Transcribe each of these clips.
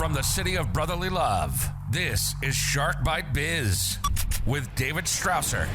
From the city of brotherly love, this is Shark Bite Biz with David Strausser.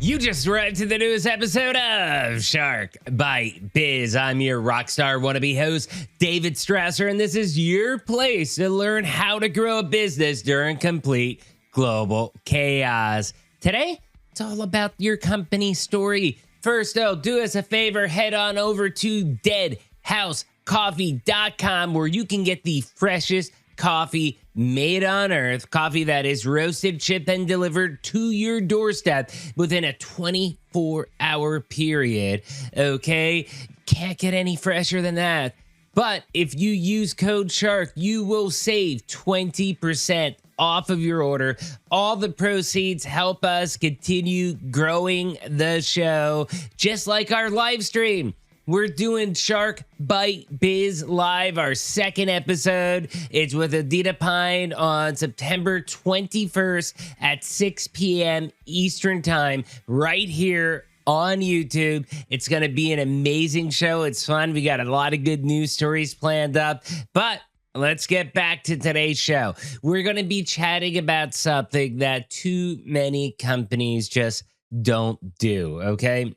You just arrived to the newest episode of Shark Bite Biz. I'm your rockstar wannabe host, David Strausser, and this is your place to learn how to grow a business during complete global chaos. Today, it's all about your company story. First, though, do us a favor, head on over to deadhousecoffee.com where you can get the freshest coffee made on earth, coffee that is roasted, shipped, and delivered to your doorstep within a 24-hour period. Okay? Can't get any fresher than that. But if you use code SHARK, you will save 20% off of your order. All the proceeds help us continue growing the show, just like our live stream. We're doing Shark Bite Biz Live, our second episode. It's with Adita Pine on September 21st at 6 p.m. Eastern Time, right here on YouTube. It's going to be an amazing show. It's fun. We got a lot of good news stories planned up, but let's get back to today's show. We're going to be chatting about something that too many companies just don't do, okay?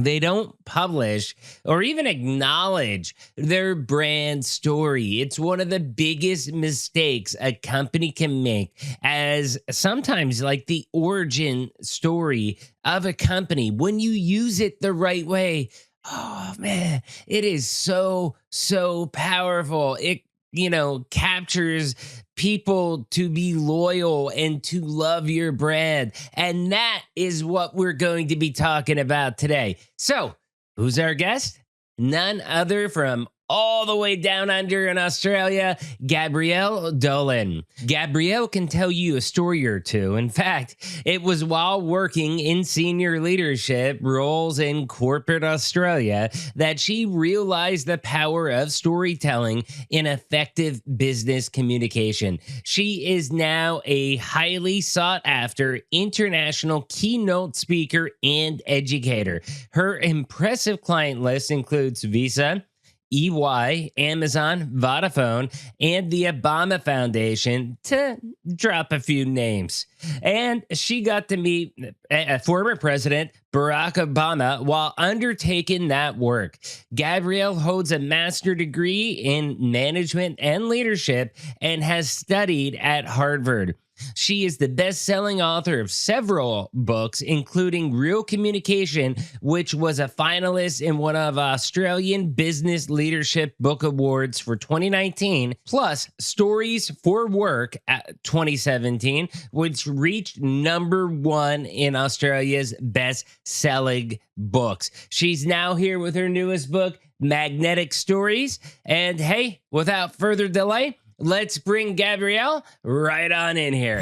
They don't publish or even acknowledge their brand story. It's one of the biggest mistakes a company can make, as sometimes like the origin story of a company, when you use it the right way, oh man, it is so powerful. It captures people to be loyal and to love your brand. And that is what we're going to be talking about today. So, who's our guest? None other from all the way down under in Australia, Gabrielle Dolan. Gabrielle can tell you a story or two. In fact, it was while working in senior leadership roles in corporate Australia that she realized the power of storytelling in effective business communication. She is now a highly sought after international keynote speaker and educator. Her impressive client list includes Visa, EY, Amazon, Vodafone, and the Obama Foundation, to drop a few names. And she got to meet former President Barack Obama while undertaking that work. Gabrielle holds a master's degree in management and leadership and has studied at Harvard. She is the best-selling author of several books, including Real Communication, which was a finalist in one of Australian Business Leadership Book Awards for 2019, plus Stories for Work at 2017, which reached #1 in Australia's best-selling books. She's now here with her newest book, Magnetic Stories. And hey, without further delay, let's bring Gabrielle right on in here.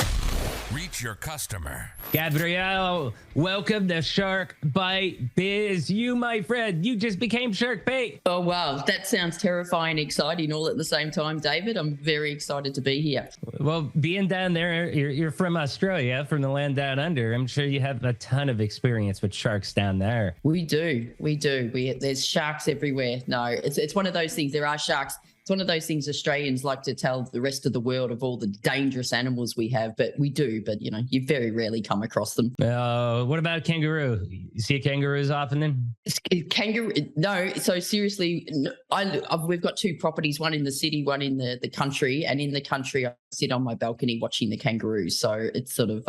Reach your customer. Gabrielle, welcome to Shark Bite Biz. You, my friend, you just became Shark Bait. Oh, wow. That sounds terrifying and exciting all at the same time, David. I'm very excited to be here. Well, being down there, you're from Australia, from the land down under. I'm sure you have a ton of experience with sharks down there. We do. There's sharks everywhere. No, it's one of those things. There are sharks. It's one of those things Australians like to tell the rest of the world of all the dangerous animals we have, but we do. But, you very rarely come across them. What about kangaroo? You see kangaroos often then? Kangaroo? No. So seriously, we've got two properties, one in the city, one in the country. And in the country, I sit on my balcony watching the kangaroos. So it's sort of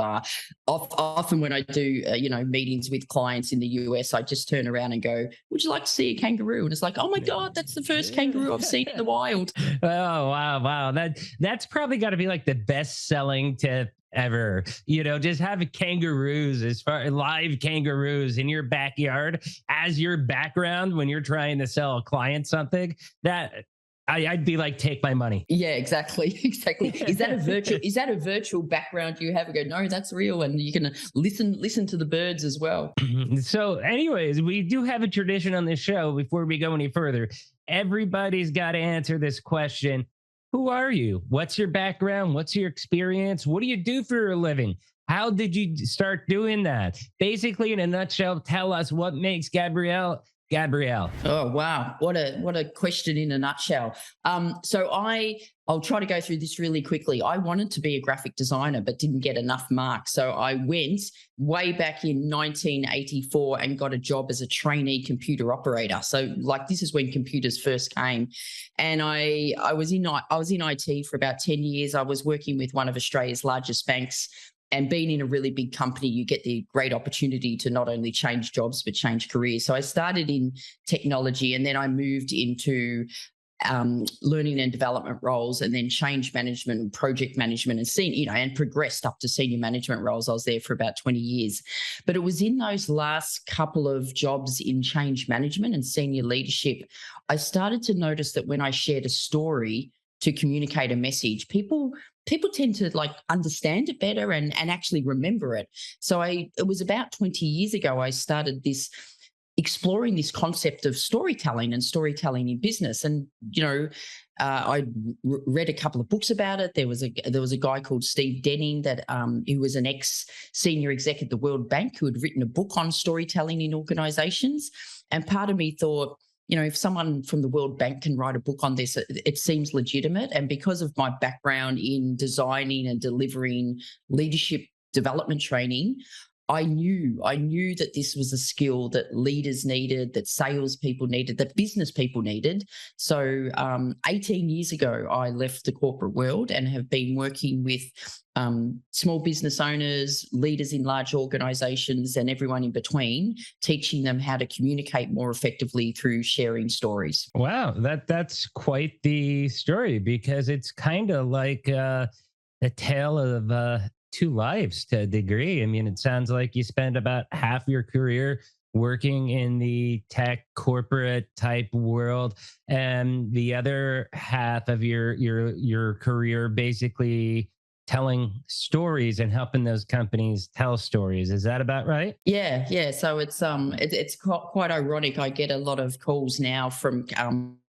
often when I do, meetings with clients in the US, I just turn around and go, would you like to see a kangaroo? And it's like, oh my God, that's the first kangaroo I've seen in the wild. Oh, wow. That's probably got to be like the best selling tip ever. Just have kangaroos, live kangaroos in your backyard as your background when you're trying to sell a client something. That I'd be like, take my money. Yeah, exactly. Is that a virtual background you have? I go, no, that's real, and you can listen to the birds as well. So, anyways, we do have a tradition on this show. Before we go any further, everybody's got to answer this question: who are you? What's your background? What's your experience? What do you do for a living? How did you start doing that? Basically, in a nutshell, tell us what makes Gabrielle Gabrielle? Oh wow, what a question in a nutshell. So I'll try to go through this really quickly. I wanted to be a graphic designer, but didn't get enough marks. So I went way back in 1984 and got a job as a trainee computer operator. So like this is when computers first came, and I was in IT for about 10 years. I was working with one of Australia's largest banks. And being in a really big company, you get the great opportunity to not only change jobs, but change careers. So I started in technology, and then I moved into learning and development roles, and then change management and project management, and and progressed up to senior management roles. I was there for about 20 years. But it was in those last couple of jobs in change management and senior leadership, I started to notice that when I shared a story to communicate a message, people tend to like understand it better and actually remember it. So it was about 20 years ago I started exploring this concept of storytelling and storytelling in business. And I read a couple of books about it. There was a guy called Steve Denning that who was an ex senior exec at the World Bank who had written a book on storytelling in organizations. And part of me thought, if someone from the World Bank can write a book on this, it seems legitimate. And because of my background in designing and delivering leadership development training, I knew that this was a skill that leaders needed, that salespeople needed, that business people needed. So 18 years ago, I left the corporate world and have been working with small business owners, leaders in large organizations, and everyone in between, teaching them how to communicate more effectively through sharing stories. Wow, that's quite the story, because it's kind of like a tale of two lives to a degree. I mean, it sounds like you spent about half your career working in the tech corporate type world, and the other half of your career basically telling stories and helping those companies tell stories. Is that about right? Yeah. So it's quite ironic. I get a lot of calls now from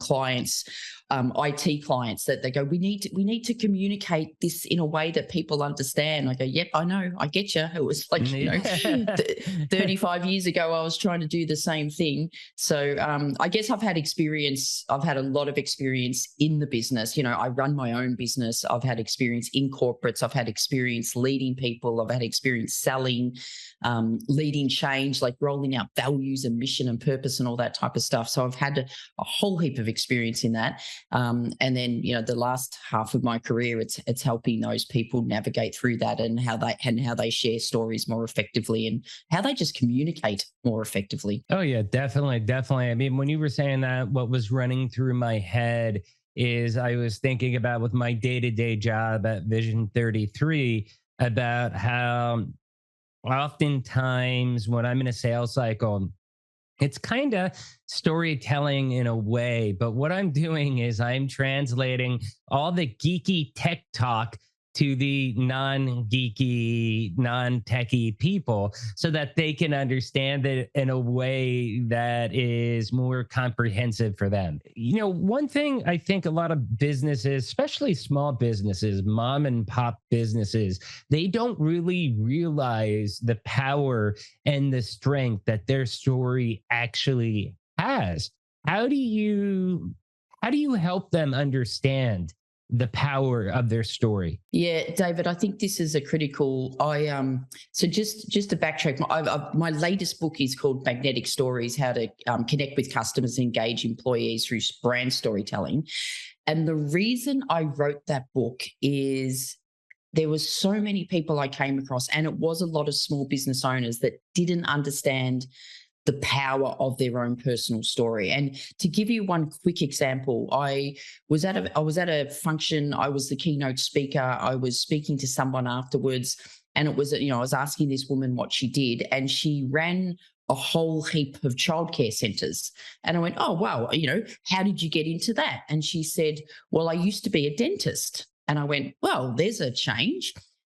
clients, IT clients, that they go, we need to communicate this in a way that people understand. I go, yep, I know, I get you. It was like 35 years ago, I was trying to do the same thing. So I guess I've had a lot of experience in the business. I run my own business. I've had experience in corporates. I've had experience leading people. I've had experience selling, leading change, like rolling out values and mission and purpose and all that type of stuff. So I've had a whole heap of experience in that. And then, the last half of my career, it's helping those people navigate through that, and how they share stories more effectively, and how they just communicate more effectively. Oh yeah, definitely, definitely. I mean, when you were saying that, what was running through my head is I was thinking about, with my day-to-day job at Vision 33, about how oftentimes when I'm in a sales cycle, it's kind of storytelling in a way, but what I'm doing is I'm translating all the geeky tech talk to the non-geeky, non-techie people, so that they can understand it in a way that is more comprehensive for them. One thing I think a lot of businesses, especially small businesses, mom and pop businesses, they don't really realize the power and the strength that their story actually has. How do you help them understand the power of their story? Yeah, David, I think this is a critical. So just to backtrack, my latest book is called Magnetic Stories: How to Connect with Customers and Engage Employees Through Brand Storytelling. And the reason I wrote that book is there was so many people I came across, and it was a lot of small business owners that didn't understand the power of their own personal story. And to give you one quick example, I was at a function. I was the keynote speaker. I was speaking to someone afterwards, and it was, I was asking this woman what she did, and she ran a whole heap of childcare centers. And I went, oh, wow, how did you get into that? And she said, well, I used to be a dentist. And I went, well, there's a change.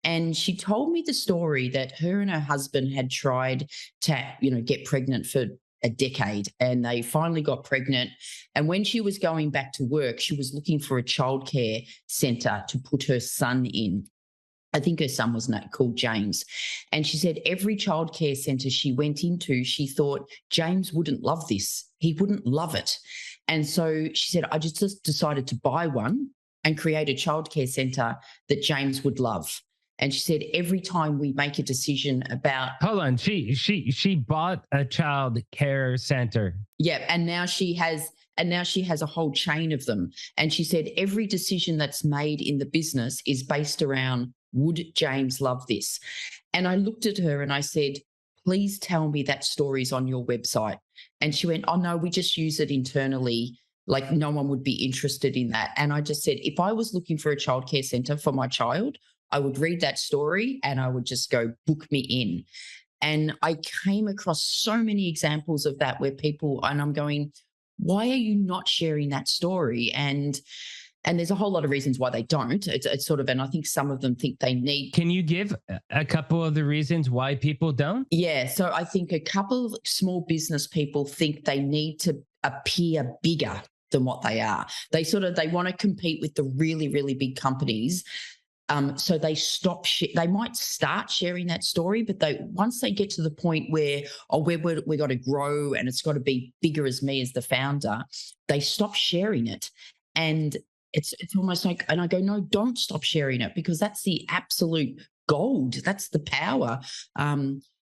And she told me the story that her and her husband had tried to, get pregnant for a decade, and they finally got pregnant. And when she was going back to work, she was looking for a childcare center to put her son in. I think her son was called James. And she said every childcare centre she went into, she thought James wouldn't love this. He wouldn't love it. And so she said, I just decided to buy one and create a childcare centre that James would love. And she said every time we make a decision about Hold on, she bought a child care center. yeah, and now she has a whole chain of them. And she said every decision that's made in the business is based around, would James love this? And I looked at her and I said, please tell me that story's on your website. And she went, oh no, we just use it internally. Like no one would be interested in that. And I just said, if I was looking for a childcare centre for my child, I would read that story and I would just go, book me in. And I came across so many examples of that where people, and I'm going, why are you not sharing that story? And there's a whole lot of reasons why they don't. It's sort of, and I think some of them think they need. Can you give a couple of the reasons why people don't? Yeah. So I think a couple of small business people think they need to appear bigger than what they are. They want to compete with the really, really big companies. So they stop. They might start sharing that story, but once they get to the point where we got to grow and it's got to be bigger as me as the founder, they stop sharing it, and it's almost like. And I go, no, don't stop sharing it because that's the absolute gold. That's the power.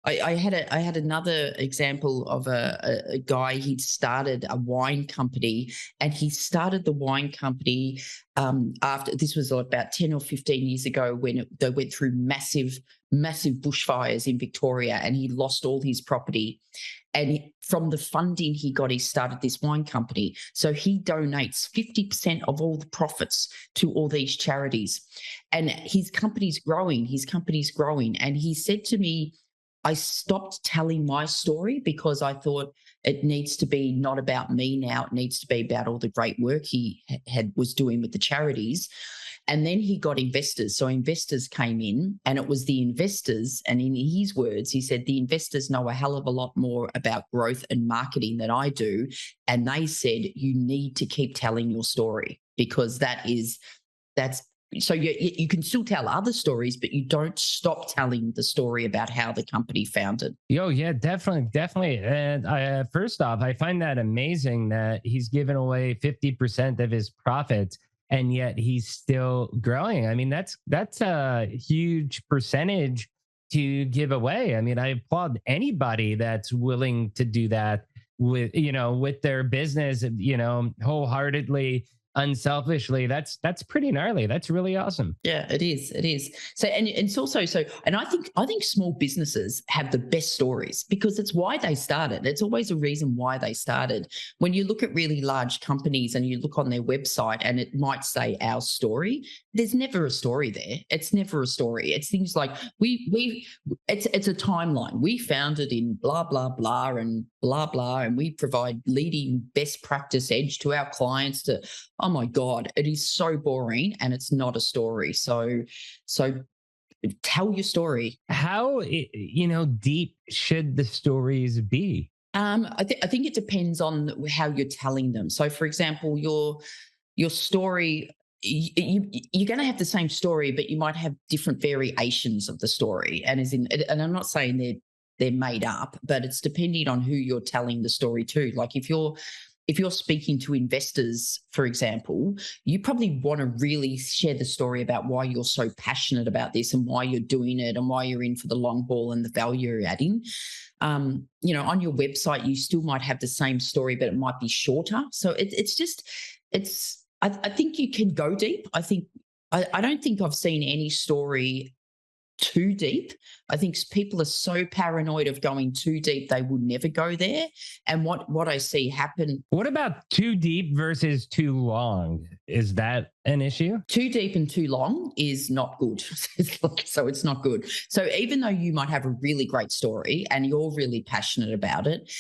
I had another example of a guy. He'd started a wine company, and he started the wine company after, this was about 10 or 15 years ago when they went through massive bushfires in Victoria, and he lost all his property. And from the funding he got, he started this wine company. So he donates 50% of all the profits to all these charities. And his company's growing. And he said to me, I stopped telling my story because I thought it needs to be not about me now. It needs to be about all the great work he was doing with the charities. And then he got investors. So investors came in, and it was the investors. And in his words, he said, the investors know a hell of a lot more about growth and marketing than I do. And they said, you need to keep telling your story because that's so you can still tell other stories, but you don't stop telling the story about how the company founded. Yo, yeah, definitely. And first off, I find that amazing that he's given away 50% of his profits, and yet he's still growing. I mean, that's a huge percentage to give away. I mean, I applaud anybody that's willing to do that with their business, wholeheartedly, unselfishly. That's pretty gnarly. That's really awesome. Yeah, it is. So, and it's also so, and I think small businesses have the best stories because it's why they started. It's always a reason why they started. When you look at really large companies and you look on their website and it might say our story, there's never a story there. It's never a story. It's things like it's a timeline. We founded in blah, blah, blah and blah, blah, and we provide leading best practice edge to our clients to, oh my God, it is so boring and it's not a story. So tell your story. How, deep should the stories be? I think it depends on how you're telling them. So for example, your story, you're going to have the same story, but you might have different variations of the story. And I'm not saying they're made up, but it's depending on who you're telling the story to. Like if you're speaking to investors, for example, you probably want to really share the story about why you're so passionate about this and why you're doing it and why you're in for the long haul and the value you're adding. On your website, you still might have the same story, but it might be shorter. So I think you can go deep. I don't think I've seen any story too deep. I think people are so paranoid of going too deep, they will never go there. And what I see happen. What about too deep versus too long? Is that an issue? Too deep and too long is not good. So it's not good. So even though you might have a really great story and you're really passionate about it,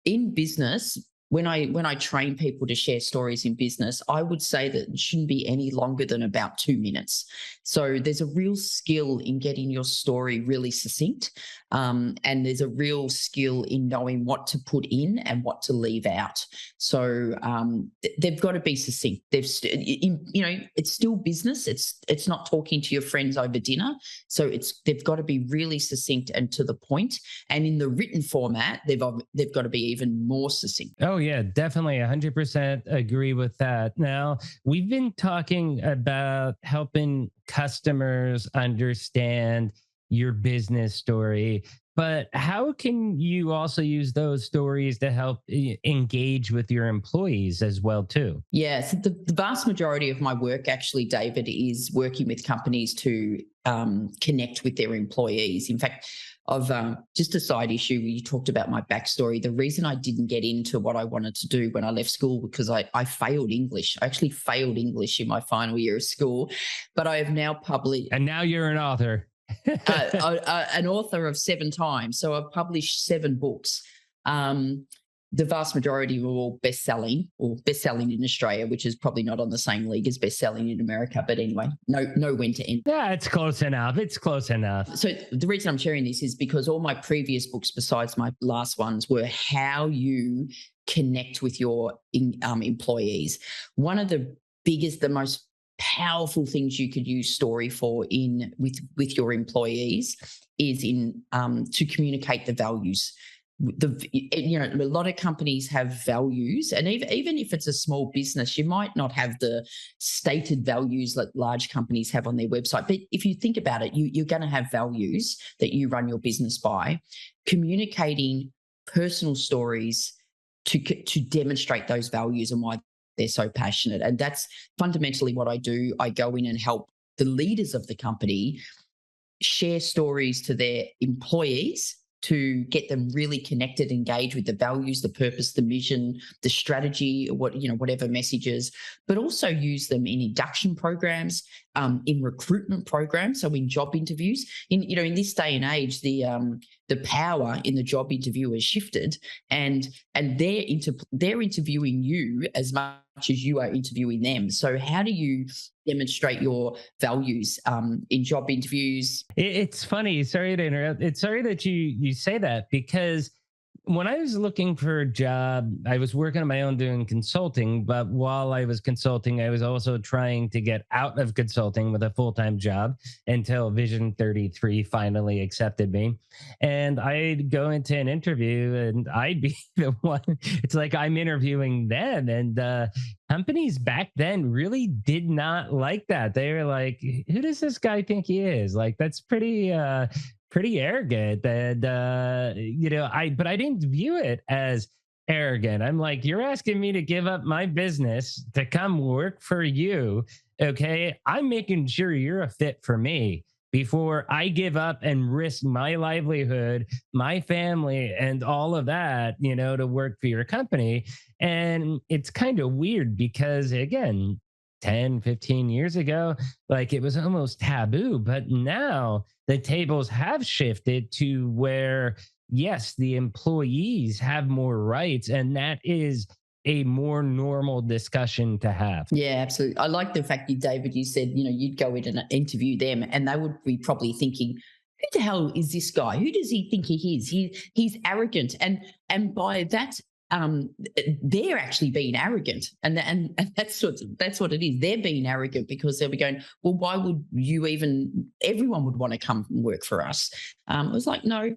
in business, when I train people to share stories in business, I would say that it shouldn't be any longer than about 2 minutes. So there's a real skill in getting your story really succinct, and there's a real skill in knowing what to put in and what to leave out. So they've got to be succinct. It's still business. It's not talking to your friends over dinner. So they've got to be really succinct and to the point. And in the written format, they've got to be even more succinct. Oh, yeah, definitely 100% agree with that. Now, we've been talking about helping customers understand your business story, but how can you also use those stories to help engage with your employees as well, too? Yeah, so the vast majority of my work, actually, David, is working with companies to connect with their employees. In fact, of just a side issue, you talked about my backstory. The reason I didn't get into what I wanted to do when I left school, because I failed English. I actually failed English in my final year of school, but I have now published. And now you're an author. An author of 7 times. So I've published 7 books. The vast majority were all best-selling in Australia, which is probably not on the same league as best-selling in America. But anyway, know when to end. Yeah, it's close enough. It's close enough. So the reason I'm sharing this is because all my previous books, besides my last ones, were how you connect with your employees. One of the most powerful things you could use story for with your employees is to communicate the values. A lot of companies have values, and even if it's a small business, you might not have the stated values that large companies have on their website. But if you think about it, you're going to have values that you run your business by. Communicating personal stories to demonstrate those values and why they're so passionate. And that's fundamentally what I do. I go in and help the leaders of the company share stories to their employees to get them really connected, engaged with the values, the purpose, the mission, the strategy, whatever messages, but also use them in induction programs, in recruitment programs. So in job interviews, in this day and age, the power in the job interview has shifted, and they're interviewing you as much as you are interviewing them. So how do you demonstrate your values in job interviews? It's funny. Sorry to interrupt. It's sorry that you say that, because when I was looking for a job, I was working on my own doing consulting. But while I was consulting, I was also trying to get out of consulting with a full-time job until Vision 33 finally accepted me. And I'd go into an interview and I'd be the one. It's like I'm interviewing them. And companies back then really did not like that. They were like, who does this guy think he is? Like, that's pretty arrogant. And but I didn't view it as arrogant. I'm like, you're asking me to give up my business to come work for you. Okay, I'm making sure you're a fit for me before I give up and risk my livelihood, my family, and all of that, to work for your company. And it's kind of weird because, again, 10, 15 years ago, like, it was almost taboo. But now the tables have shifted to where, yes, the employees have more rights, and that is a more normal discussion to have. Yeah, absolutely. I like the fact David, you said, you'd go in and interview them and they would be probably thinking, who the hell is this guy? Who does he think he is? He's arrogant. And by that, they're actually being arrogant, and that's what it is. They're being arrogant because they'll be going, well, why would everyone would want to come and work for us? It was like, no,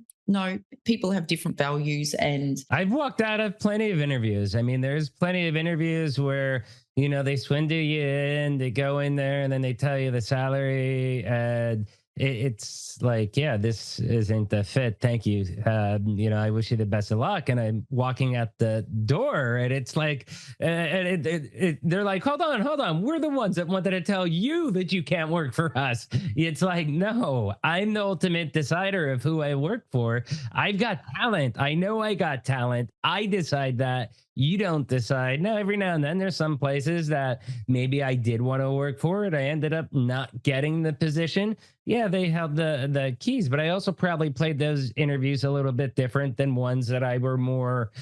people have different values. And I've walked out of plenty of interviews. I mean, there's plenty of interviews where, they swindle you in, they go in there and then they tell you the salary, and it's like, yeah, this isn't the fit. Thank you. I wish you the best of luck. And I'm walking out the door, and it's like, they're like, hold on. We're the ones that wanted to tell you that you can't work for us. It's like, no, I'm the ultimate decider of who I work for. I've got talent. I know I got talent. I decide that. you don't decide. Now, every now and then there's some places that maybe I did want to work for it. I ended up not getting the position. Yeah, they held the keys, but I also probably played those interviews a little bit different than ones that I were more,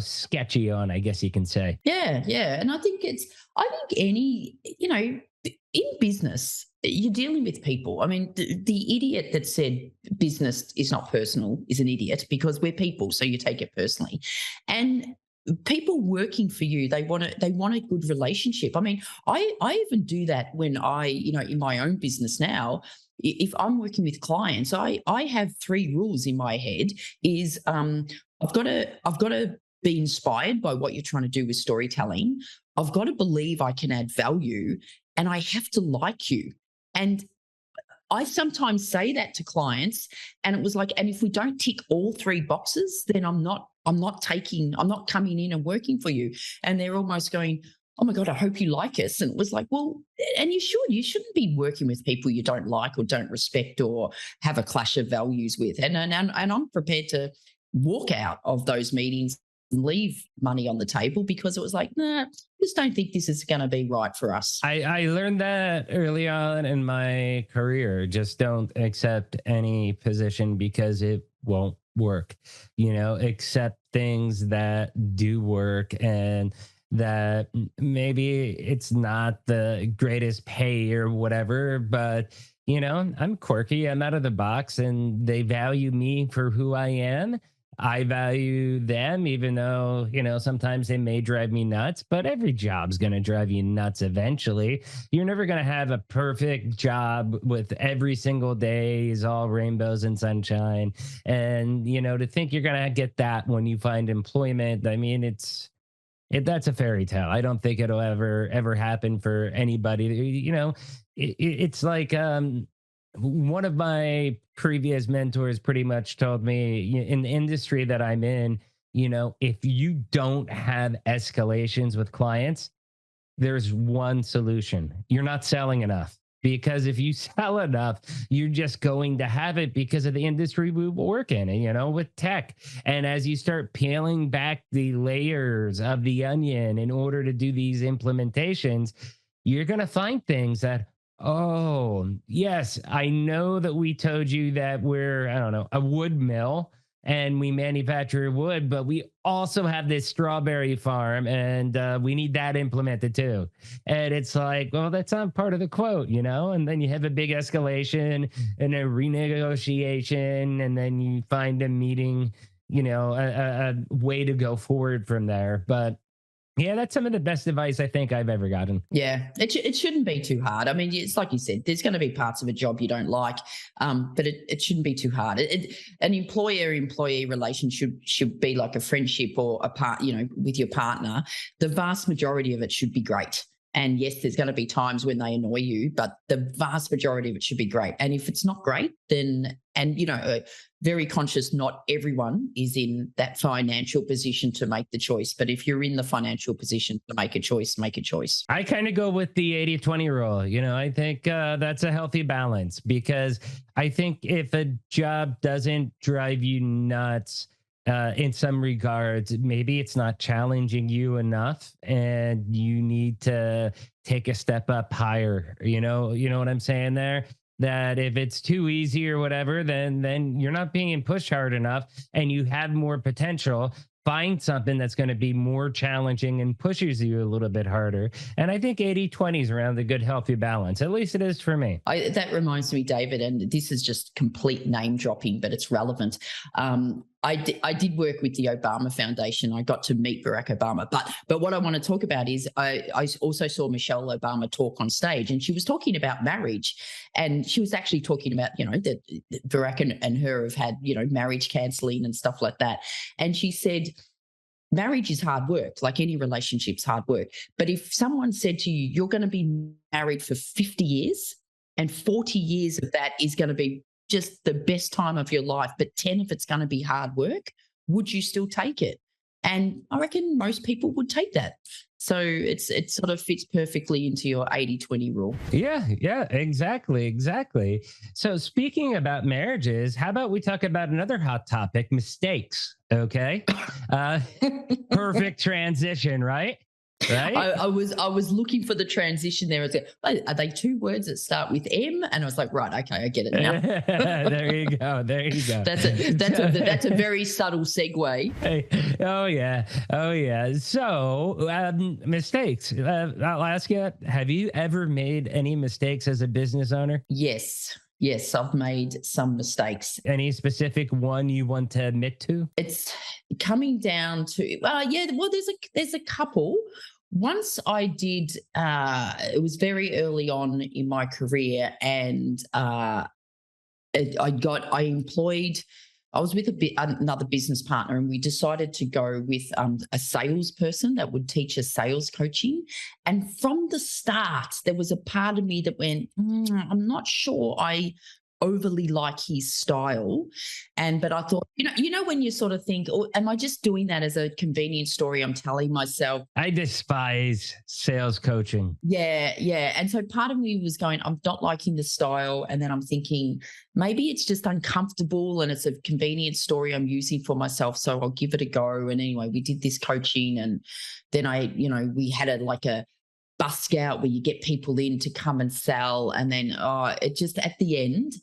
sketchy on, I guess you can say. Yeah, yeah. And I think any, in business, you're dealing with people. I mean, the idiot that said business is not personal is an idiot, because we're people, so you take it personally. And people working for you, they want a good relationship. I mean, I even do that when in my own business now. If I'm working with clients, I have three rules in my head. Is I've got to be inspired by what you're trying to do with storytelling. I've got to believe I can add value, and I have to like you. And I sometimes say that to clients, and it was like, and if we don't tick all three boxes, then I'm not coming in and working for you. And they're almost going, oh my God, I hope you like us. And it was like, well, and you shouldn't be working with people you don't like or don't respect or have a clash of values with. And I'm prepared to walk out of those meetings and leave money on the table, because it was like, nah, just don't think this is going to be right for us. I learned that early on in my career. Just don't accept any position because it won't work. Accept things that do work, and that maybe it's not the greatest pay or whatever, but I'm quirky, I'm out of the box, and they value me for who I am. I value them, even though, sometimes they may drive me nuts, but every job's going to drive you nuts eventually. You're never going to have a perfect job with every single day is all rainbows and sunshine. And, to think you're going to get that when you find employment, I mean, that's a fairy tale. I don't think it'll ever happen for anybody. It's like, one of my previous mentors pretty much told me, in the industry that I'm in, if you don't have escalations with clients, there's one solution. You're not selling enough. Because if you sell enough, you're just going to have it because of the industry we work in, with tech. And as you start peeling back the layers of the onion in order to do these implementations, you're going to find things that, oh, yes, I know that we told you that we're, I don't know, a wood mill and we manufacture wood, but we also have this strawberry farm, and we need that implemented too. And it's like, well, that's not part of the quote, and then you have a big escalation and a renegotiation, and then you find a meeting, a way to go forward from there. But yeah, that's some of the best advice I think I've ever gotten. Yeah, it shouldn't be too hard. I mean, it's like you said, there's going to be parts of a job you don't like, but it shouldn't be too hard. An employer-employee relationship should be like a friendship or a part, with your partner. The vast majority of it should be great. And yes, there's going to be times when they annoy you, but the vast majority of it should be great. And if it's not great, then, and, very conscious, not everyone is in that financial position to make the choice. But if you're in the financial position to make a choice, make a choice. I kind of go with the 80-20 rule. I think that's a healthy balance, because I think if a job doesn't drive you nuts, in some regards, maybe it's not challenging you enough, and you need to take a step up higher. You know what I'm saying there? That if it's too easy or whatever, then you're not being pushed hard enough, and you have more potential. Find something that's going to be more challenging and pushes you a little bit harder. And I think 80-20 is around the good, healthy balance. At least it is for me. That reminds me, David, and this is just complete name dropping, but it's relevant. I did work with the Obama Foundation. I got to meet Barack Obama. But what I want to talk about is I also saw Michelle Obama talk on stage, and she was talking about marriage. And she was actually talking about, that Barack and her have had, marriage counseling and stuff like that. And she said, marriage is hard work, like any relationship's hard work. But if someone said to you, you're going to be married for 50 years and 40 years of that is going to be just the best time of your life, but 10 if it's going to be hard work, would you still take it? And I reckon most people would take that. So it sort of fits perfectly into your 80-20 rule. Yeah, exactly. So speaking about marriages, how about we talk about another hot topic, mistakes? Okay. Uh, perfect transition, right? Right? I was looking for the transition there. I was like, "Wait, are they two words that start with M?" And I was like, right, okay, I get it now. There you go. There you go. That's a very subtle segue. Hey, oh yeah, oh yeah. So mistakes. I'll ask you: have you ever made any mistakes as a business owner? Yes, I've made some mistakes. Any specific one you want to admit to? It's coming down to yeah. Well, there's a couple. Once I did. It was very early on in my career, and I employed. I was with another business partner, and we decided to go with a salesperson that would teach us sales coaching. And from the start, there was a part of me that went, I'm not sure I overly like his style. But I thought, when you sort of think, oh, am I just doing that as a convenience story I'm telling myself? I despise sales coaching. Yeah. And so part of me was going, I'm not liking the style. And then I'm thinking, maybe it's just uncomfortable and it's a convenience story I'm using for myself. So I'll give it a go. And anyway, we did this coaching, and then we had a busk out where you get people in to come and sell. And then it just at the end,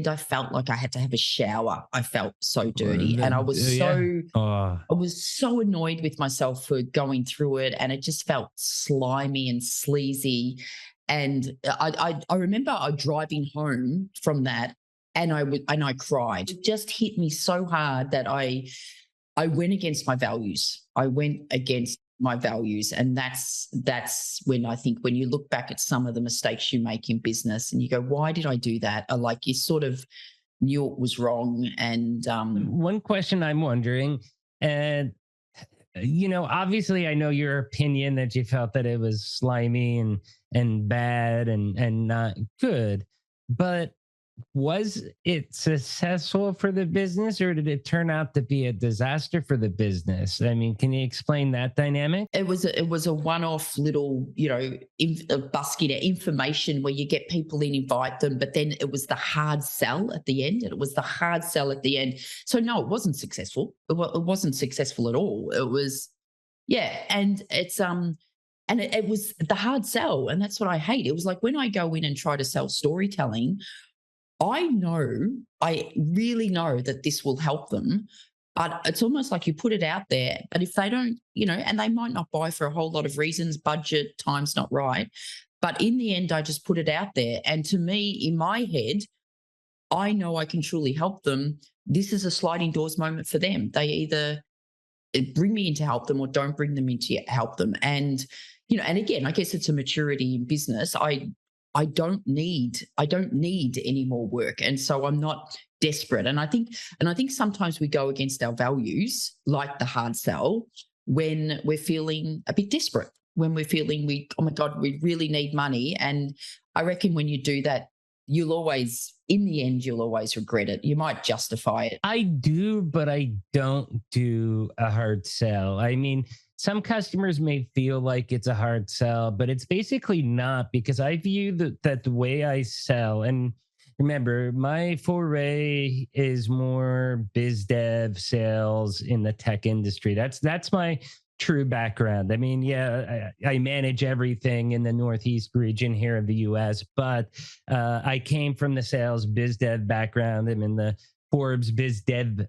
I felt like I had to have a shower. I felt so dirty, and I was I was so annoyed with myself for going through it, and it just felt slimy and sleazy. And I remember driving home from that, and I cried. It just hit me so hard that I went against my values. And that's when I think, when you look back at some of the mistakes you make in business and you go, why did I do that? Or like, you sort of knew it was wrong. And one question I'm wondering, and obviously I know your opinion that you felt that it was slimy and bad and not good, but was it successful for the business, or did it turn out to be a disaster for the business? I mean, can you explain that dynamic? It was a one-off little, busking information where you get people in, invite them, but then it was the hard sell at the end. So no, it wasn't successful. It wasn't successful at all. It was, yeah, and it's and it was the hard sell, and that's what I hate. It was like when I go in and try to sell storytelling, I really know that this will help them, but it's almost like you put it out there. But if they don't, and they might not buy for a whole lot of reasons, budget, time's not right. But in the end, I just put it out there. And to me, in my head, I know I can truly help them. This is a sliding doors moment for them. They either bring me in to help them or don't bring them in to help them. And, and again, I guess it's a maturity in business. I don't need any more work. And so I'm not desperate. And I think sometimes we go against our values, like the hard sell, when we're feeling a bit desperate, when we're feeling oh my God, we really need money. And I reckon when you do that, in the end, you'll always regret it. You might justify it. I do, but I don't do a hard sell. I mean, some customers may feel like it's a hard sell, but it's basically not, because I view that the way I sell, and remember, my foray is more biz dev sales in the tech industry. That's my true background. I mean, yeah, I manage everything in the Northeast region here of the US, but I came from the sales biz dev background. I'm in the Forbes Biz Dev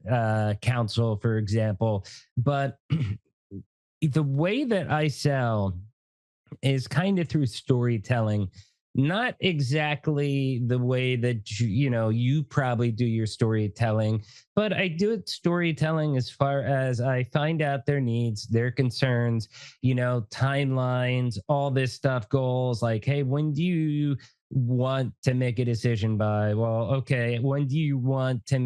Council, for example. But the way that I sell is kind of through storytelling, not exactly the way that you probably do your storytelling, but I do it storytelling as far as I find out their needs, their concerns, timelines, all this stuff, goals, like, hey, when do you want to make a decision by? Well, okay, when do you want the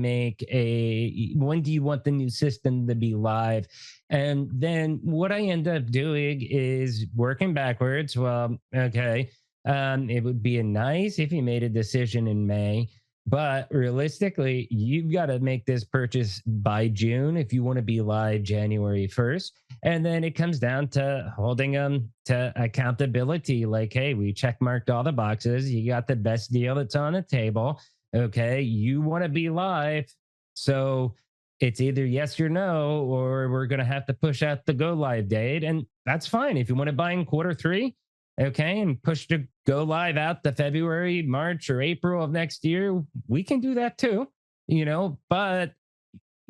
new system to be live? And then what I end up doing is working backwards. Well, okay, it would be nice if you made a decision in May. But realistically, you've got to make this purchase by June if you want to be live January 1st. And then it comes down to holding them to accountability. Like, hey, we check marked all the boxes. You got the best deal that's on the table. Okay. You want to be live. So it's either yes or no, or we're going to have to push out the go live date. And that's fine. If you want to buy in quarter 3, okay, and push to go live out to February, March, or April of next year, we can do that too, but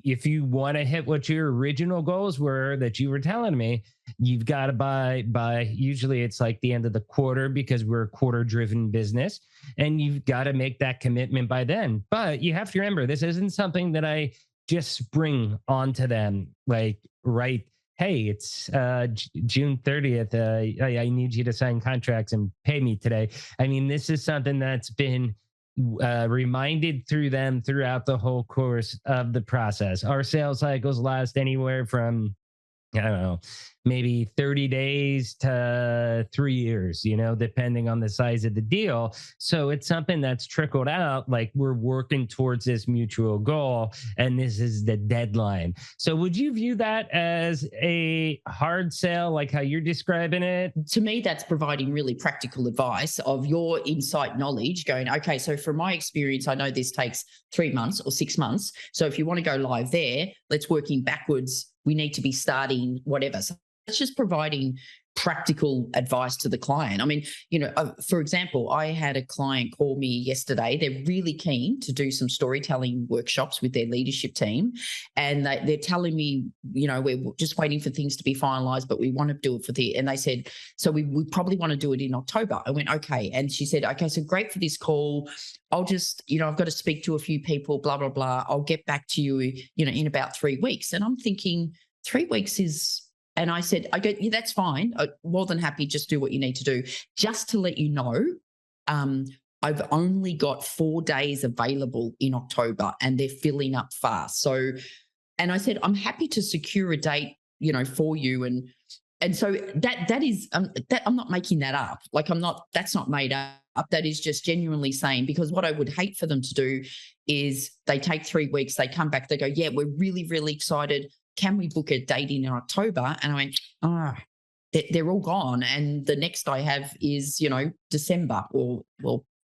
if you want to hit what your original goals were that you were telling me, you've got to buy by, usually it's like the end of the quarter because we're a quarter driven business, and you've got to make that commitment by then. But you have to remember, this isn't something that I just spring onto them like, right, hey, it's June 30th. I need you to sign contracts and pay me today. I mean, this is something that's been reminded through them throughout the whole course of the process. Our sales cycles last anywhere from, I don't know, maybe 30 days to 3 years, depending on the size of the deal. So it's something that's trickled out. Like, we're working towards this mutual goal, and this is the deadline. So would you view that as a hard sell, like how you're describing it? To me, that's providing really practical advice of your insight knowledge, going, okay, so from my experience, I know this takes 3 months or 6 months. So if you want to go live there, let's work in backwards. We need to be starting whatever. So it's just providing practical advice to the client. I mean, for example, I had a client call me yesterday. They're really keen to do some storytelling workshops with their leadership team. And they're telling me, we're just waiting for things to be finalized, but we want to do it and they said, so we probably want to do it in October. I went, okay. And she said, okay, so great for this call. I'll just, I've got to speak to a few people, blah, blah, blah. I'll get back to you, in about 3 weeks. And I'm thinking 3 weeks is, and I said, I go, yeah, that's fine. I'm more than happy. Just do what you need to do. Just to let you know, I've only got 4 days available in October, and they're filling up fast. So, and I said, I'm happy to secure a date, for you. And so that is, that I'm not making that up. Like, that's not made up. That is just genuinely saying, because what I would hate for them to do is they take 3 weeks, they come back, they go, yeah, we're really, really excited. Can we book a date in October? And I went, they're all gone. And the next I have is, December or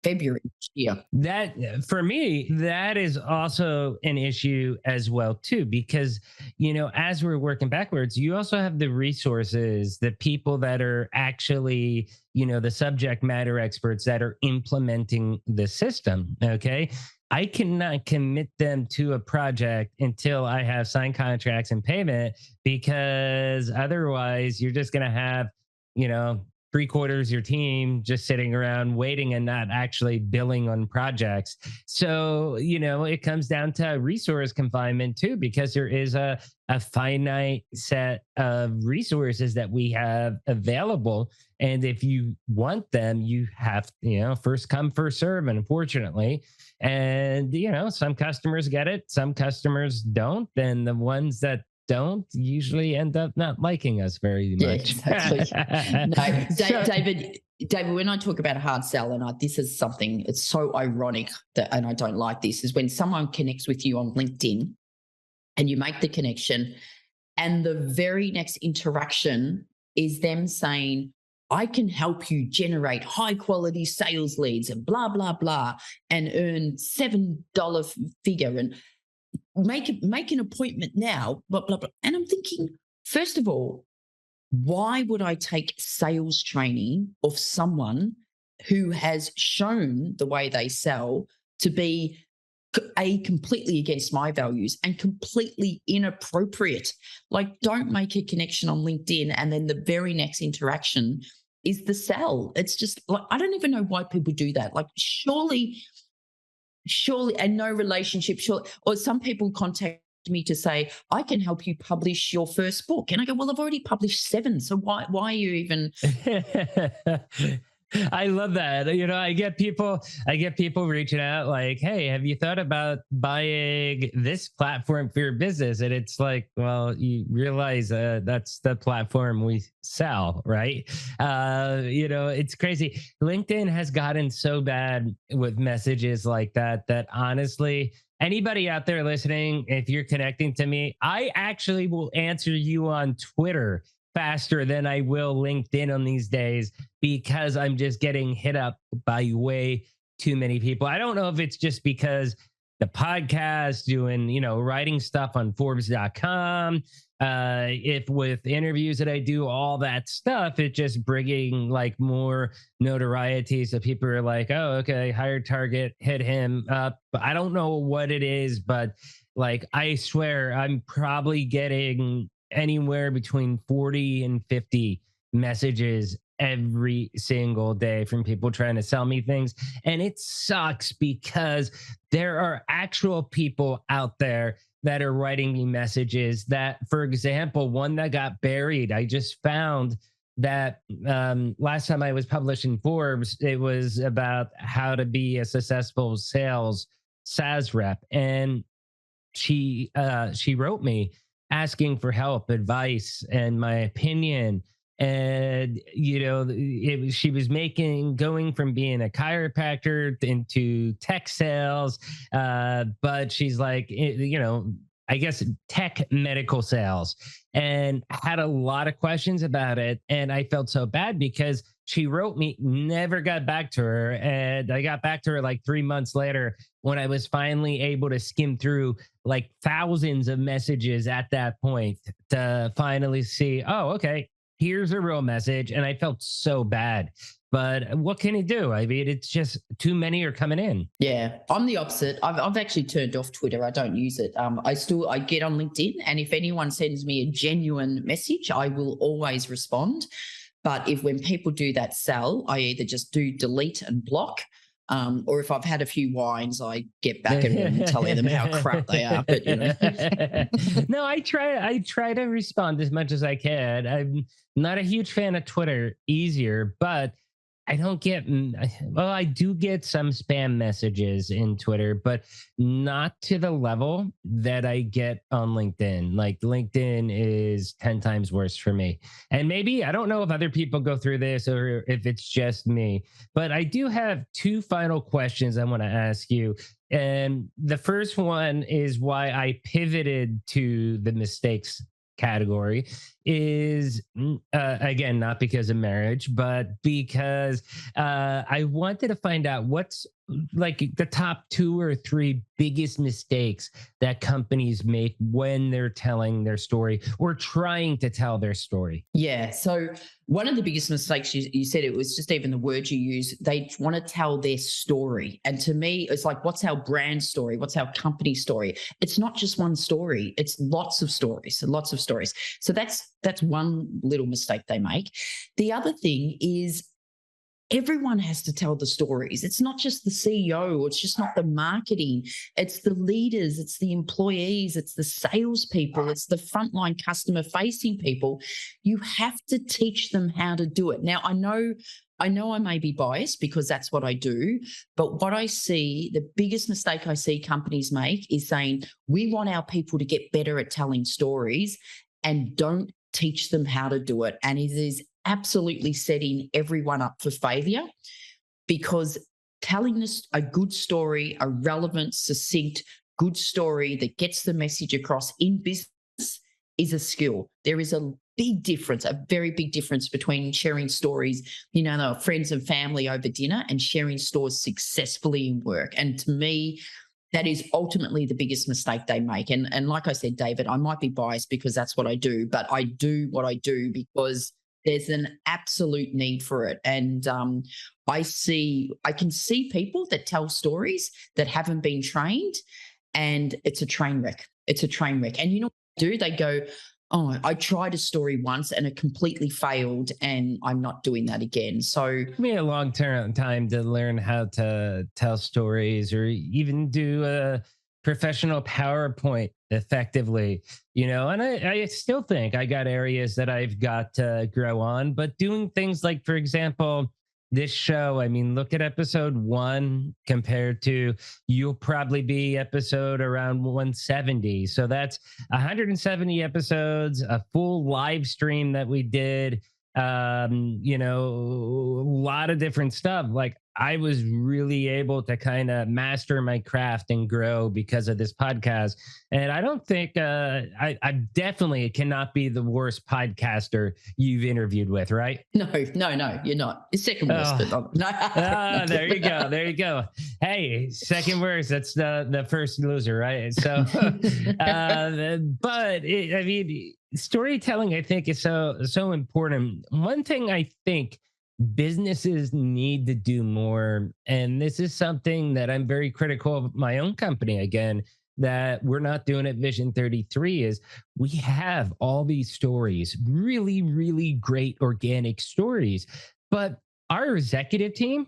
February next year. That, for me, that is also an issue as well too, because, as we're working backwards, you also have the resources, the people that are actually, the subject matter experts that are implementing the system. Okay. I cannot commit them to a project until I have signed contracts and payment, because otherwise you're just going to have, 3/4 your team just sitting around waiting and not actually billing on projects. So, it comes down to resource confinement too, because there is a finite set of resources that we have available. And if you want them, you have, first come, first serve, unfortunately. And, some customers get it, some customers don't. And the ones that don't usually end up not liking us very much. Yeah, exactly. No, David, when I talk about a hard sell, and this is something, it's so ironic and I don't like this, is when someone connects with you on LinkedIn and you make the connection, and the very next interaction is them saying, I can help you generate high quality sales leads and blah, blah, blah, and earn $7 figure and make an appointment now, blah, blah, blah. And I'm thinking, first of all, why would I take sales training of someone who has shown the way they sell to be completely against my values and completely inappropriate? Like, don't make a connection on LinkedIn and then the very next interaction is the sell. It's just like, I don't even know why people do that. Like, surely, and no relationship, surely. Or some people contact me to say, I can help you publish your first book. And I go, well, I've already published 7. So why are you even? I love that. You know, I get people reaching out like, "Hey, have you thought about buying this platform for your business?" And it's like, well, you realize that's the platform we sell, right? You know, it's crazy. LinkedIn has gotten so bad with messages like that that honestly, anybody out there listening, if you're connecting to me, I actually will answer you on Twitter faster than I will LinkedIn on these days because I'm just getting hit up by way too many people. I don't know if it's just because the podcast, doing, you know, writing stuff on Forbes.com, if with interviews that I do, all that stuff, it just bringing like more notoriety. So people are like, oh, okay, higher target, hit him up. But I don't know what it is, but like, I swear I'm probably getting anywhere between 40 and 50 messages every single day from people trying to sell me things. And it sucks because there are actual people out there that are writing me messages that, for example, one that got buried, I just found that last time I was published in Forbes, it was about how to be a successful sales SaaS rep. And she wrote me asking for help, advice, and my opinion. And you know, she was making going from being a chiropractor into tech sales, but she's like, you know, I guess tech medical sales, and had a lot of questions about it. And I felt so bad because she wrote me, never got back to her, and I got back to her like 3 months later when I was finally able to skim through like thousands of messages at that point to finally see, oh, okay, here's a real message. And I felt so bad. But what can you do? I mean, it's just too many are coming in. Yeah, I'm the opposite. I've actually turned off Twitter. I don't use it. I get on LinkedIn, and if anyone sends me a genuine message, I will always respond. But if when people do that sell, I either just do delete and block, or if I've had a few wines, I get back at them and tell them how crap they are. But you know, No, I try to respond as much as I can. I'm not a huge fan of Twitter, easier, but I don't get, well, I do get some spam messages in Twitter, but not to the level that I get on LinkedIn. Like LinkedIn is 10 times worse for me. And maybe, I don't know if other people go through this or if it's just me, but I do have two final questions I want to ask you. And the first one is why I pivoted to the mistakes category is again not because of marriage but because I wanted to find out what's like the top two or three biggest mistakes that companies make when they're telling their story or trying to tell their story. yeah. So one of the biggest mistakes you said, it was just even the word you use. They want to tell their story, and to me, it's like, what's our brand story? What's our company story? It's not just one story; it's lots of stories, lots of stories. So that's one little mistake they make. The other thing is everyone has to tell the stories. It's not just the CEO, or it's just not the marketing. It's the leaders, it's the employees, it's the salespeople, it's the frontline customer facing people. You have to teach them how to do it. Now, I know I may be biased because that's what I do, but what I see, the biggest mistake I see companies make is saying, we want our people to get better at telling stories and don't teach them how to do it. And it is absolutely setting everyone up for failure, because telling this a good story, a relevant, succinct, good story that gets the message across in business is a skill. There is a big difference, a very big difference between sharing stories, you know, friends and family over dinner, and sharing stories successfully in work. And to me, that is ultimately the biggest mistake they make. And like I said, David, I might be biased because that's what I do, but I do what I do because there's an absolute need for it. And I can see people that tell stories that haven't been trained, and it's a train wreck. It's a train wreck. And you know what they do? They go, oh, I tried a story once and it completely failed, and I'm not doing that again. So It took me a long time to learn how to tell stories or even do a professional PowerPoint effectively, you know, and I still think I got areas that I've got to grow on, but doing things like, for example, this show, I mean, look at episode 1 compared to you'll probably be episode around 170. So that's 170 episodes, a full live stream that we did, a lot of different stuff. Like, I was really able to kind of master my craft and grow because of this podcast. And I don't think I definitely cannot be the worst podcaster you've interviewed with, right? No, you're not. It's second worst. But no. There you go. There you go. Hey, second worst. That's the first loser, right? So, I mean, storytelling, I think, is so important. One thing I think businesses need to do more, and this is something that I'm very critical of my own company again, that we're not doing at Vision 33, is we have all these stories, really, really great organic stories, but our executive team,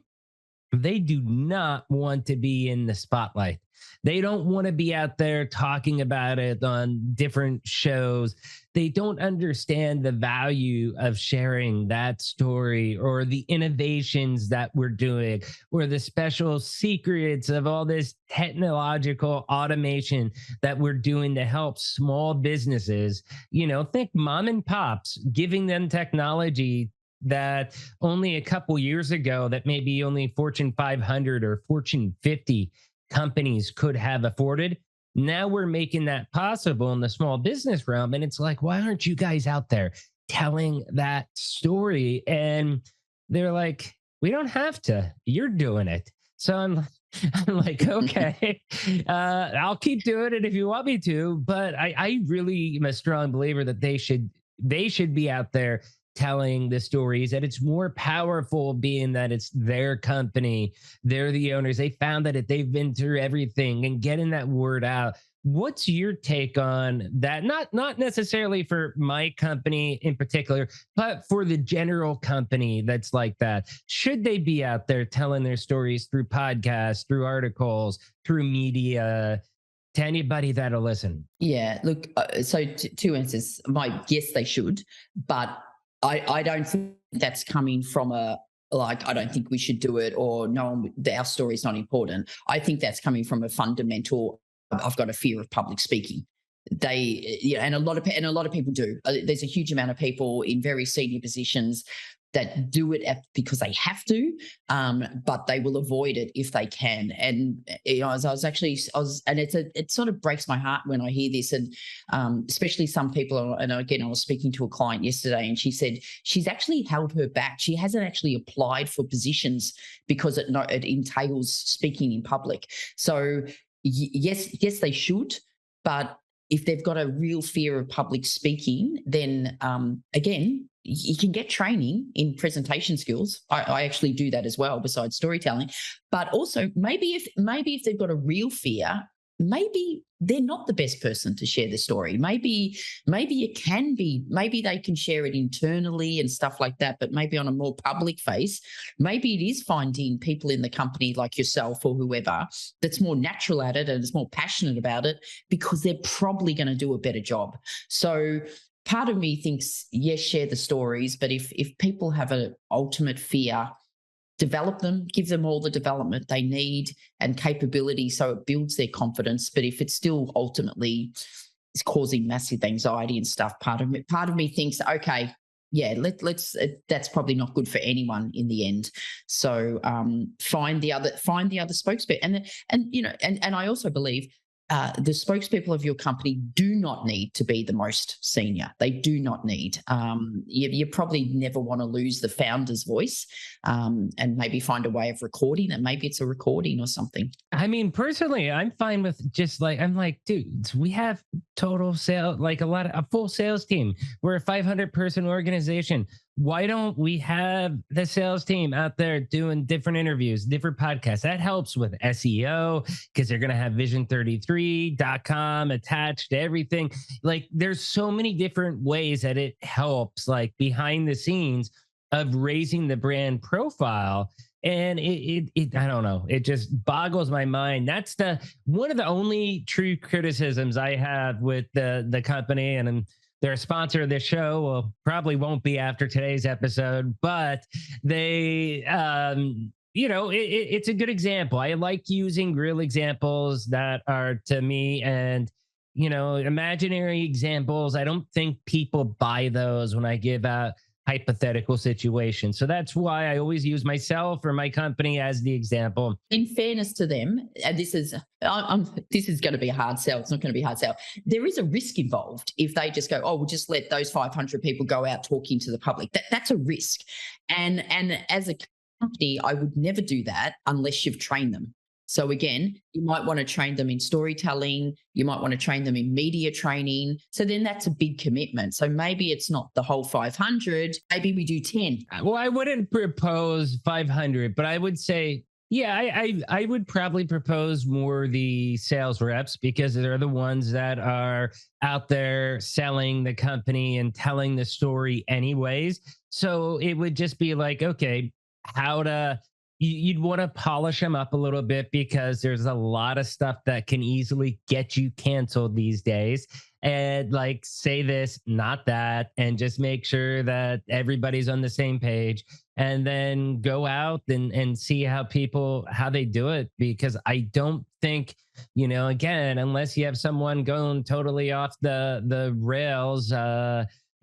they do not want to be in the spotlight. They don't want to be out there talking about it on different shows. They don't understand the value of sharing that story or the innovations that we're doing or the special secrets of all this technological automation that we're doing to help small businesses. Think mom and pops, giving them technology that only a couple years ago that maybe only Fortune 500 or Fortune 50 companies could have afforded. Now we're making that possible in the small business realm. And it's like, why aren't you guys out there telling that story? And they're like, we don't have to. You're doing it. So I'm like, okay, I'll keep doing it if you want me to. But I really am a strong believer that they should be out there telling the stories, and it's more powerful being that it's their company, they're the owners, they founded it, they've been through everything, and getting that word out. What's your take on that? Not necessarily for my company in particular, but for the general company that's like that. Should they be out there telling their stories through podcasts, through articles, through media, to anybody that'll listen? Yeah, look, so two answers. My guess they should, but I don't think that's coming from I don't think we should do it, or no, our story's not important. I think that's coming from a fundamental, I've got a fear of public speaking. And a lot of people do. There's a huge amount of people in very senior positions that do it because they have to, but they will avoid it if they can. And it sort of breaks my heart when I hear this, and especially some people. And again, I was speaking to a client yesterday, and she said she's actually held her back. She hasn't actually applied for positions because it entails speaking in public. So yes, they should, but if they've got a real fear of public speaking, then again, you can get training in presentation skills. I actually do that as well, besides storytelling. But also, maybe if they've got a real fear, maybe they're not the best person to share the story. Maybe it can be. Maybe they can share it internally and stuff like that. But maybe on a more public face, maybe it is finding people in the company like yourself or whoever that's more natural at it and is more passionate about it, because they're probably going to do a better job. So part of me thinks, yes, share the stories, but if people have an ultimate fear, develop them, give them all the development they need and capability so it builds their confidence. But if it still ultimately is causing massive anxiety and stuff, part of me thinks, okay, yeah, let's that's probably not good for anyone in the end. So find the other spokesperson, and I also believe the spokespeople of your company do not need to be the most senior. They do not need. You probably never want to lose the founder's voice, and maybe find a way of recording it. Maybe it's a recording or something. I mean, personally, I'm fine with I'm like, dude, we have total sales, like a full sales team. We're a 500-person organization. Why don't we have the sales team out there doing different interviews, different podcasts? That helps with SEO because they're going to have vision33.com attached to everything. Like, there's so many different ways that it helps, like behind the scenes of raising the brand profile. And it I don't know, it just boggles my mind. That's one of the only true criticisms I have with the company. And they're a sponsor of this show. Well, probably won't be after today's episode, but they, it's a good example. I like using real examples that are to me, and imaginary examples. I don't think people buy those when I give out hypothetical situations. So that's why I always use myself or my company as the example. In fairness to them, and this is going to be a hard sell. It's not going to be a hard sell. There is a risk involved if they just go, oh, we'll just let those 500 people go out talking to the public. That's a risk. And as a company, I would never do that unless you've trained them. So again, you might want to train them in storytelling. You might want to train them in media training. So then that's a big commitment. So maybe it's not the whole 500. Maybe we do 10. Well, I wouldn't propose 500, but I would say, yeah, I would probably propose more the sales reps, because they're the ones that are out there selling the company and telling the story anyways. So it would just be like, okay, you'd want to polish them up a little bit, because there's a lot of stuff that can easily get you canceled these days. And like, say this, not that, and just make sure that everybody's on the same page, and then go out and see how they do it. Because I don't think, again, unless you have someone going totally off the rails,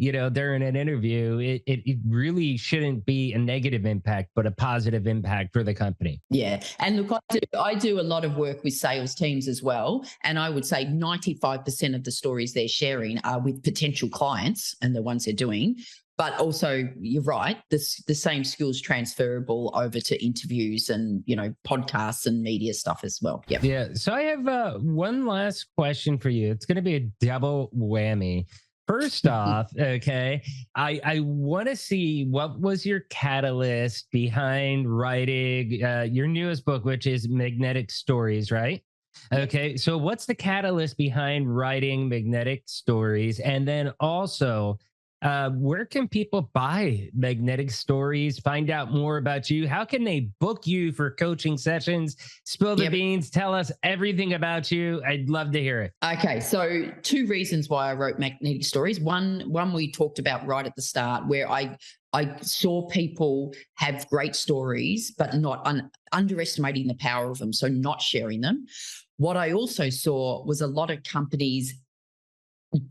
during an interview, it really shouldn't be a negative impact, but a positive impact for the company. Yeah. And look, I do a lot of work with sales teams as well. And I would say 95% of the stories they're sharing are with potential clients and the ones they're doing. But also, you're right, the same skills transferable over to interviews and, podcasts and media stuff as well. Yep. Yeah. So I have one last question for you. It's going to be a double whammy. First off, okay, I want to see, what was your catalyst behind writing your newest book, which is Magnetic Stories, right? Okay, so what's the catalyst behind writing Magnetic Stories? And then also, where can people buy Magnetic Stories, find out more about you? How can they book you for coaching sessions? Spill the beans, tell us everything about you. I'd love to hear it. Okay, so 2 reasons why I wrote Magnetic Stories. One we talked about right at the start, where I saw people have great stories, but not underestimating the power of them, so not sharing them. What I also saw was a lot of companies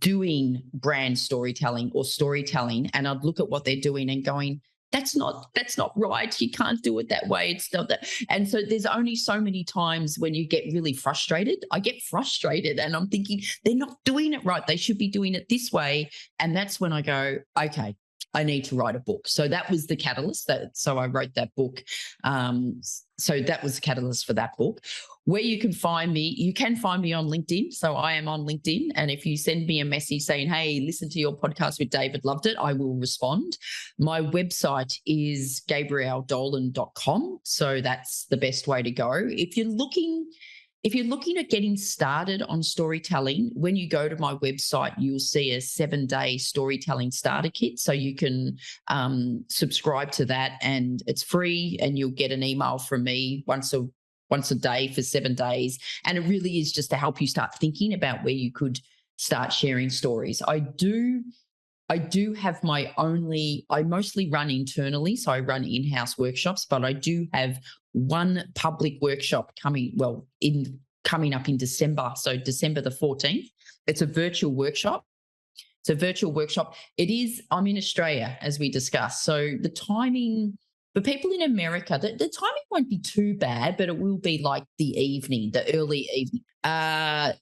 doing brand storytelling or storytelling, and I'd look at what they're doing and going, that's not right. You can't do it that way. It's not that. And so there's only so many times when you get really frustrated. I get frustrated and I'm thinking, they're not doing it right. They should be doing it this way. And that's when I go, okay, I need to write a book. So that was the catalyst. So I wrote that book. So that was the catalyst for that book. Where you can find me on LinkedIn. So I am on LinkedIn. And if you send me a message saying, hey, listen to your podcast with David, loved it, I will respond. My website is GabrielleDolan.com. So that's the best way to go. If you're looking at getting started on storytelling, when you go to my website, you'll see a 7-day storytelling starter kit. So you can subscribe to that, and it's free, and you'll get an email from me once a day for 7 days. And it really is just to help you start thinking about where you could start sharing stories. I do have I mostly run internally, so I run in-house workshops, but I do have one public workshop coming up in December. So December the 14th. It's a virtual workshop. I'm in Australia, as we discussed. So the timing for people in America, the timing won't be too bad, but it will be like the early evening.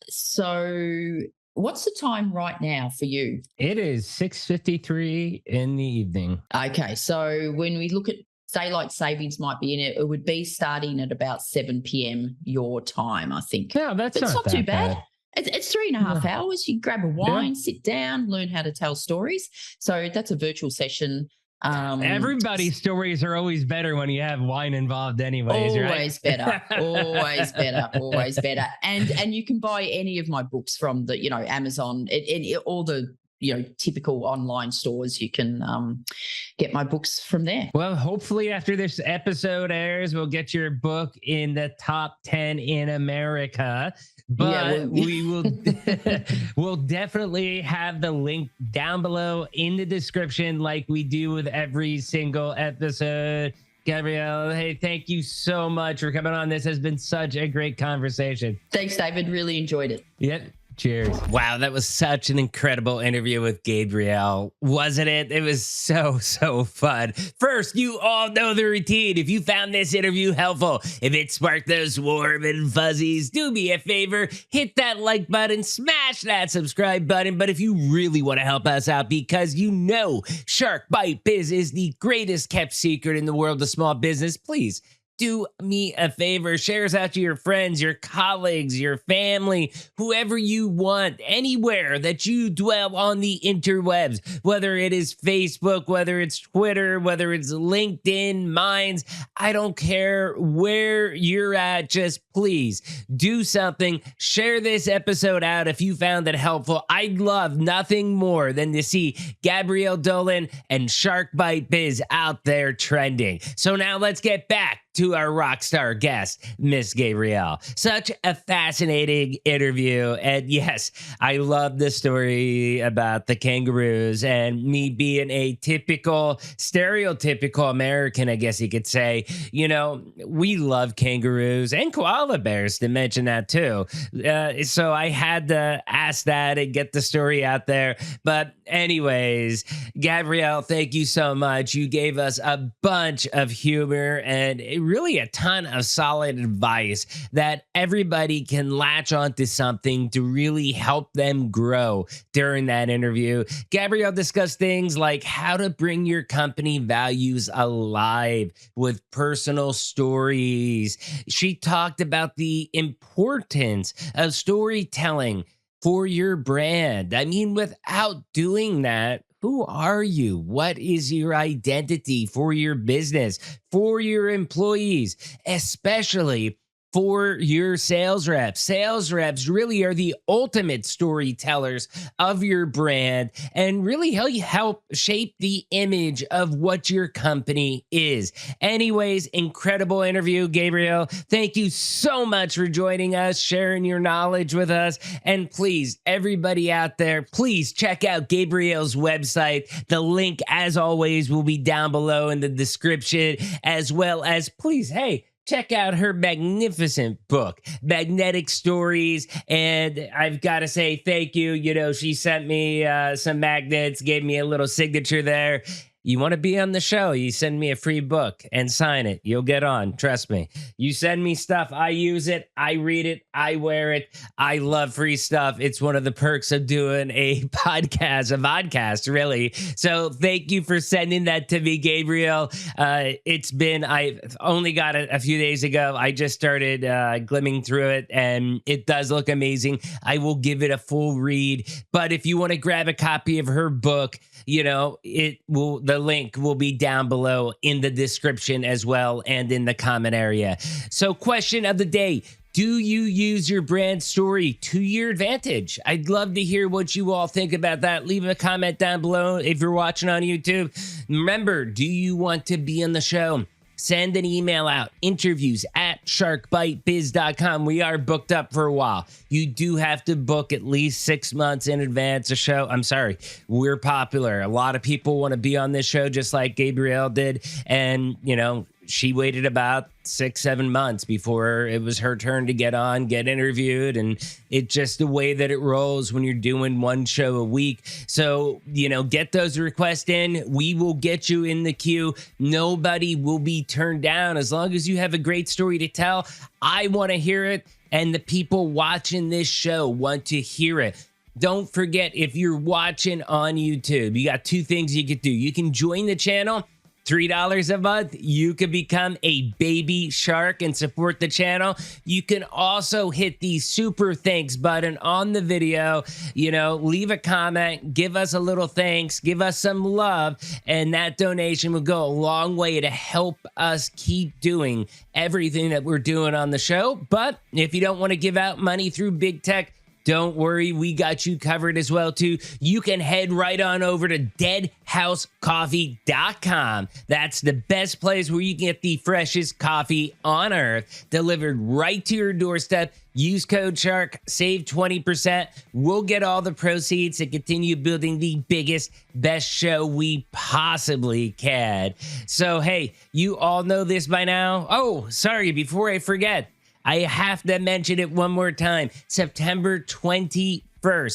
So what's the time right now for you? It is 6:53 in the evening. Okay. So when we look at daylight savings might be in it, it would be starting at about 7 p.m. your time, I think. No, that's not too bad. It's 3.5 hours. You grab a wine, sit down, learn how to tell stories. So that's a virtual session. Everybody's stories are always better when you have wine involved anyways, always right? always better. And you can buy any of my books from the, Amazon, all the, typical online stores. You can get my books from there. Well, hopefully after this episode airs, we'll get your book in the top 10 in America. But Yeah, we will we'll definitely have the link down below in the description like we do with every single episode. Gabrielle, hey, thank you so much for coming on. This has been such a great conversation. Thanks, David. Really enjoyed it. Yep. Cheers. Wow, that was such an incredible interview with Gabrielle, wasn't it? It was so fun. First, you all know the routine. If you found this interview helpful, if it sparked those warm and fuzzies, do me a favor, hit that like button, smash that subscribe button. But if you really want to help us out, because you know Shark Bite Biz is the greatest kept secret in the world of small business, please do me a favor, share us out to your friends, your colleagues, your family, whoever you want, anywhere that you dwell on the interwebs, whether it is Facebook, whether it's Twitter, whether it's LinkedIn, Minds, I don't care where you're at, just please do something. Share this episode out if you found it helpful. I'd love nothing more than to see Gabrielle Dolan and Shark Bite Biz out there trending. So now let's get back to our rock star guest, Miss Gabrielle. Such a fascinating interview. And yes, I love the story about the kangaroos and me being a stereotypical American, I guess you could say. You know, we love kangaroos and koala bears, to mention that too. So I had to ask that and get the story out there. But anyways, Gabrielle, thank you so much. You gave us a bunch of humor and really a ton of solid advice that everybody can latch onto something to really help them grow during that interview. Gabrielle discussed things like how to bring your company values alive with personal stories. She talked about the importance of storytelling for your brand. I mean, without doing that, who are you? What is your identity for your business, for your employees, especially for your sales reps? Sales reps really are the ultimate storytellers of your brand and really help shape the image of what your company is. Anyways, incredible interview, Gabrielle. Thank you so much for joining us, sharing your knowledge with us. And please, everybody out there, please check out Gabrielle's website. The link, as always, will be down below in the description, as well as, please, hey, check out her magnificent book, Magnetic Stories. And I've got to say thank you. You know, she sent me some magnets, gave me a little signature there. You want to be on the show, you send me a free book and sign it. You'll get on. Trust me. You send me stuff. I use it. I read it. I wear it. I love free stuff. It's one of the perks of doing a vodcast, really. So thank you for sending that to me, Gabrielle. I've only got it a few days ago. I just started glimming through it, and it does look amazing. I will give it a full read. But if you want to grab a copy of her book, you know, the link will be down below in the description as well and in the comment area. So question of the day: do you use your brand story to your advantage? I'd love to hear what you all think about that. Leave a comment down below if you're watching on YouTube. Remember, do you want to be on the show? Send an email out, interviews@sharkbitebiz.com. We are booked up for a while. You do have to book at least 6 months in advance a show. I'm sorry, we're popular. A lot of people want to be on this show just like Gabrielle did. And, you know, she waited about 6-7 months before it was her turn to get interviewed. And it's just the way that it rolls when you're doing one show a week. So, you know, get those requests in. We will get you in the queue. Nobody will be turned down as long as you have a great story to tell. I want to hear it, and the people watching this show want to hear it. Don't forget, if you're watching on YouTube, you got 2 things you could do. You can join the channel. $3 a month, you could become a baby shark and support the channel. You can also hit the super thanks button on the video. You know, leave a comment, give us a little thanks, give us some love, and that donation will go a long way to help us keep doing everything that we're doing on the show. But if you don't want to give out money through big tech, Don't worry, we got you covered as well, too. You can head right on over to deadhousecoffee.com. That's the best place where you can get the freshest coffee on earth delivered right to your doorstep. Use code SHARK, save 20%. We'll get all the proceeds to continue building the biggest, best show we possibly can. So, hey, you all know this by now. Oh, sorry, before I forget, I have to mention it one more time. September 21st.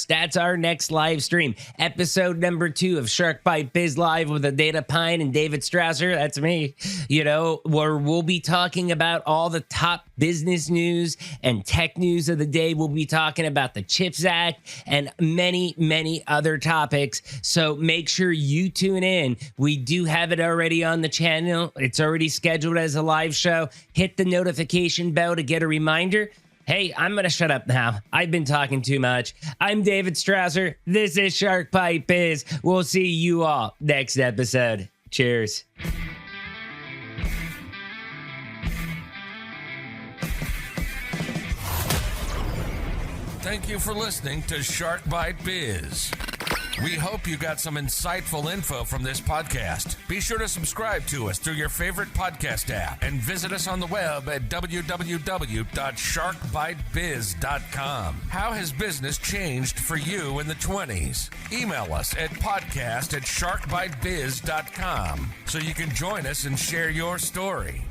That's our next live stream. Episode number 2 of Shark Bite Biz Live with Adata Pine and David Strausser. That's me. You know, where we'll be talking about all the top business news and tech news of the day. We'll be talking about the CHIPS Act and many, many other topics. So make sure you tune in. We do have it already on the channel. It's already scheduled as a live show. Hit the notification bell to get a reminder. Hey, I'm going to shut up now. I've been talking too much. I'm David Strausser. This is Shark Bite Biz. We'll see you all next episode. Cheers. Thank you for listening to Shark Bite Biz. We hope you got some insightful info from this podcast. Be sure to subscribe to us through your favorite podcast app and visit us on the web at www.sharkbitebiz.com. How has business changed for you in the 20s? Email us at podcast@sharkbitebiz.com so you can join us and share your story.